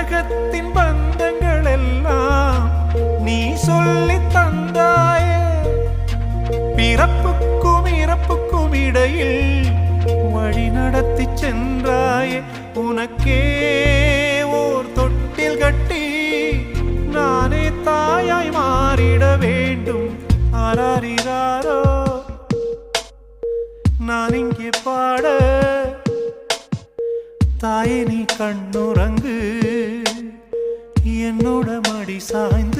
உலகத்தின் பந்தங்கள் எல்லாம் நீ சொல்லி தந்தாயே. பிறப்புக்கும் இறப்புக்கும் இடையில் வழி நடத்தி சென்றாயே. உனக்கே ஓர் தொட்டில் கட்டி நானே தாயாய் மாறிட வேண்டும். ஆராரிராரோ நான் இங்கே பாட, தாயே நீ கண்ணுறங்கு, என்னோட மடி சாய்ந்து